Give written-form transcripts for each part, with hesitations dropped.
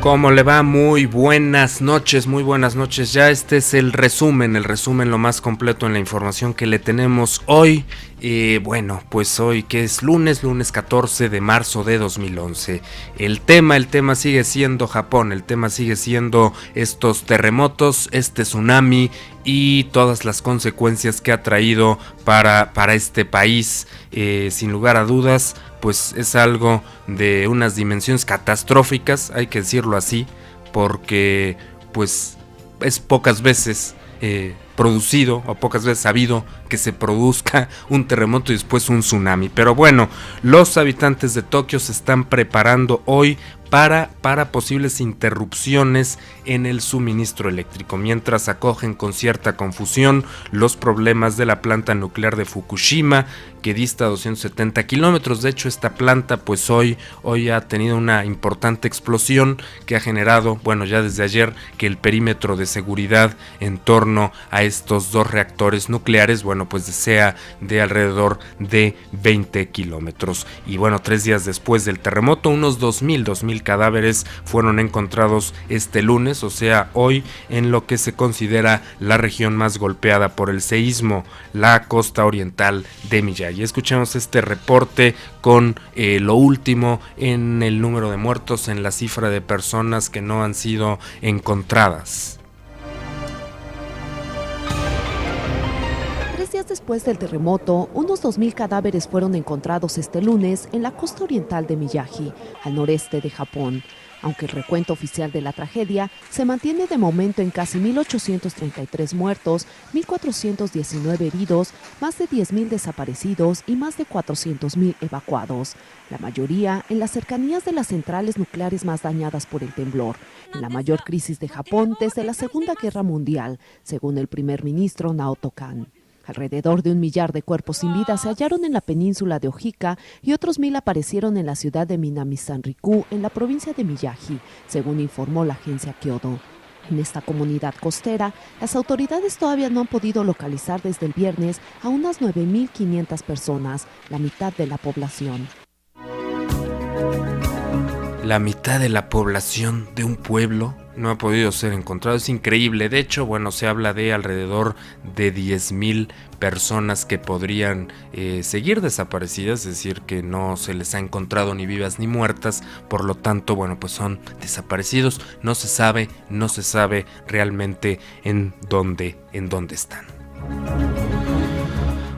¿Cómo le va? Muy buenas noches, muy buenas noches. Ya este es el resumen lo más completo en la información que le tenemos hoy. Bueno, pues hoy que es lunes 14 de marzo de 2011. El tema sigue siendo Japón, el tema sigue siendo estos terremotos, este tsunami y todas las consecuencias que ha traído para este país. Sin lugar a dudas, pues es algo de unas dimensiones catastróficas, hay que decirlo así, porque pues es pocas veces producido o pocas veces sabido que se produzca un terremoto y después un tsunami. Pero bueno, los habitantes de Tokio se están preparando hoy para posibles interrupciones en el suministro eléctrico, mientras acogen con cierta confusión los problemas de la planta nuclear de Fukushima, que dista 270 kilómetros. De hecho, esta planta pues hoy ha tenido una importante explosión que ha generado, bueno, ya desde ayer, que el perímetro de seguridad en torno a estos dos reactores nucleares, bueno, pues sea de alrededor de 20 kilómetros. Y bueno, 3 días después del terremoto, unos 2.000 cadáveres fueron encontrados este lunes, o sea, hoy, en lo que se considera la región más golpeada por el seísmo, la costa oriental de Miyagi. Escuchemos este reporte con lo último en el número de muertos, en la cifra de personas que no han sido encontradas. 3 días después del terremoto, unos 2.000 cadáveres fueron encontrados este lunes en la costa oriental de Miyagi, al noreste de Japón. Aunque el recuento oficial de la tragedia se mantiene de momento en casi 1.833 muertos, 1.419 heridos, más de 10.000 desaparecidos y más de 400.000 evacuados. La mayoría en las cercanías de las centrales nucleares más dañadas por el temblor, en la mayor crisis de Japón desde la Segunda Guerra Mundial, según el primer ministro Naoto Kan. Alrededor de 1 millar de cuerpos sin vida se hallaron en la península de Ojika y otros 1.000 aparecieron en la ciudad de Minami-Sanriku, en la provincia de Miyagi, según informó la agencia Kyodo. En esta comunidad costera, las autoridades todavía no han podido localizar desde el viernes a unas 9.500 personas, la mitad de la población. La mitad de la población de un pueblo no ha podido ser encontrado, es increíble. De hecho, bueno, se habla de alrededor de 10.000 personas que podrían seguir desaparecidas, es decir, que no se les ha encontrado ni vivas ni muertas, por lo tanto, bueno, pues son desaparecidos, no se sabe realmente en dónde están.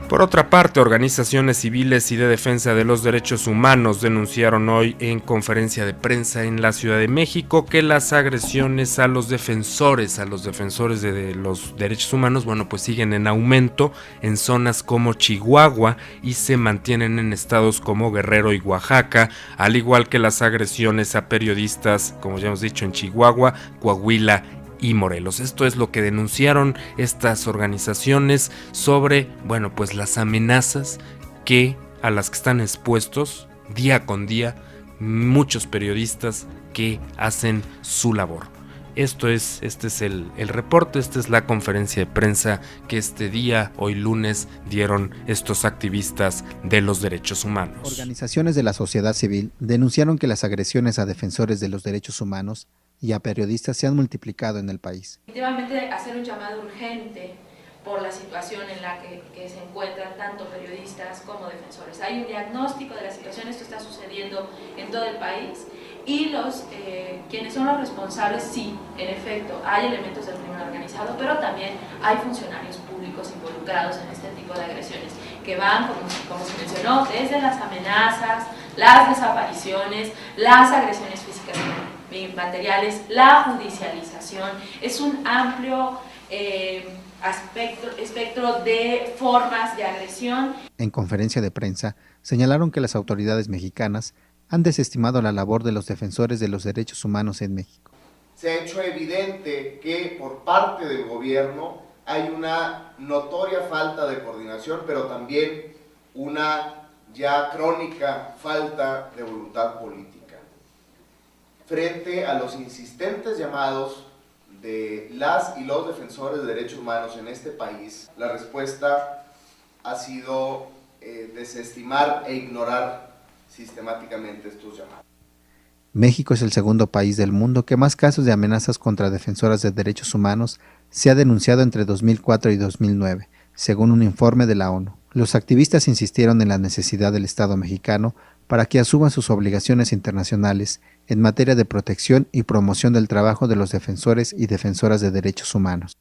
Por otra parte, organizaciones civiles y de defensa de los derechos humanos denunciaron hoy en conferencia de prensa en la Ciudad de México que las agresiones a los defensores de los derechos humanos, bueno, pues siguen en aumento en zonas como Chihuahua y se mantienen en estados como Guerrero y Oaxaca, al igual que las agresiones a periodistas, como ya hemos dicho, en Chihuahua, Coahuila y Morelos. Esto es lo que denunciaron estas organizaciones sobre, bueno, pues las amenazas a las que están expuestos día con día muchos periodistas que hacen su labor. Este es el reporte, esta es la conferencia de prensa que este día, hoy lunes, dieron estos activistas de los derechos humanos. Organizaciones de la sociedad civil denunciaron que las agresiones a defensores de los derechos humanos y a periodistas se han multiplicado en el país. Definitivamente hacer un llamado urgente por la situación en la que se encuentran tanto periodistas como defensores. Hay un diagnóstico de la situación, esto está sucediendo en todo el país y quienes son los responsables, sí, en efecto, hay elementos del crimen organizado, pero también hay funcionarios públicos involucrados en este tipo de agresiones que van, como se mencionó, desde las amenazas, las desapariciones, las agresiones físicas materiales, la judicialización. Es un amplio espectro de formas de agresión. En conferencia de prensa señalaron que las autoridades mexicanas han desestimado la labor de los defensores de los derechos humanos en México. Se ha hecho evidente que por parte del gobierno hay una notoria falta de coordinación, pero también una ya crónica falta de voluntad política. Frente a los insistentes llamados de las y los defensores de derechos humanos en este país, la respuesta ha sido desestimar e ignorar sistemáticamente estos llamados. México es el segundo país del mundo que más casos de amenazas contra defensoras de derechos humanos se ha denunciado entre 2004 y 2009, según un informe de la ONU. Los activistas insistieron en la necesidad del Estado mexicano para que asuma sus obligaciones internacionales en materia de protección y promoción del trabajo de los defensores y defensoras de derechos humanos.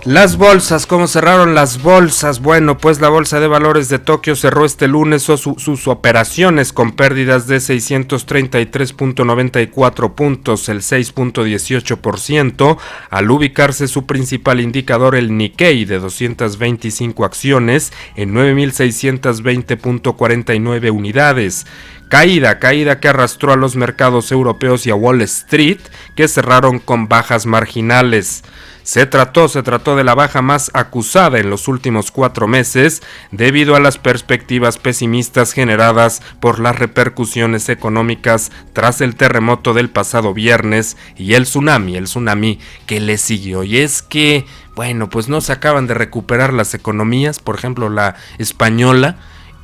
Las bolsas, ¿cómo cerraron las bolsas? Bueno, pues la Bolsa de Valores de Tokio cerró este lunes sus operaciones con pérdidas de 633.94 puntos, el 6.18%, al ubicarse su principal indicador, el Nikkei, de 225 acciones, en 9.620.49 unidades. Caída que arrastró a los mercados europeos y a Wall Street, que cerraron con bajas marginales. Se trató de la baja más acusada en los últimos 4 meses debido a las perspectivas pesimistas generadas por las repercusiones económicas tras el terremoto del pasado viernes y el tsunami que le siguió. Y es que, bueno, pues no se acaban de recuperar las economías, por ejemplo la española,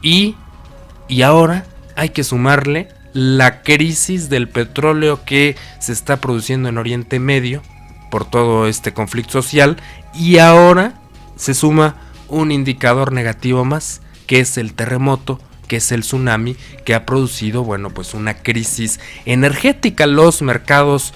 y ahora hay que sumarle la crisis del petróleo que se está produciendo en Oriente Medio por todo este conflicto social, y ahora se suma un indicador negativo más, que es el terremoto, que es el tsunami, que ha producido, bueno, pues una crisis energética. Los mercados,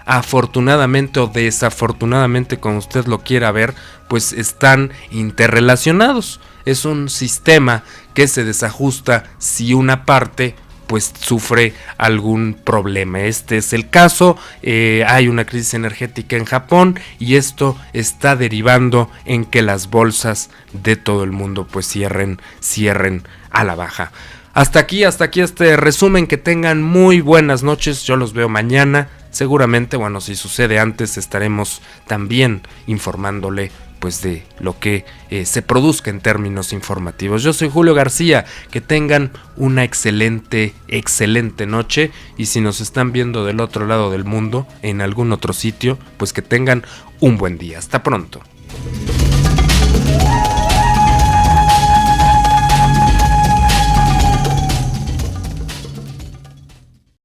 afortunadamente o desafortunadamente, como usted lo quiera ver, pues están interrelacionados. Es un sistema que se desajusta si una parte pues sufre algún problema. Este es el caso. Hay una crisis energética en Japón y esto está derivando en que las bolsas de todo el mundo pues cierren a la baja. Hasta aquí este resumen. Que tengan muy buenas noches. Yo los veo mañana. Seguramente, bueno, si sucede antes, estaremos también informándole pues de lo que se produzca en términos informativos. Yo soy Julio García, que tengan una excelente noche, y si nos están viendo del otro lado del mundo, en algún otro sitio, pues que tengan un buen día. Hasta pronto.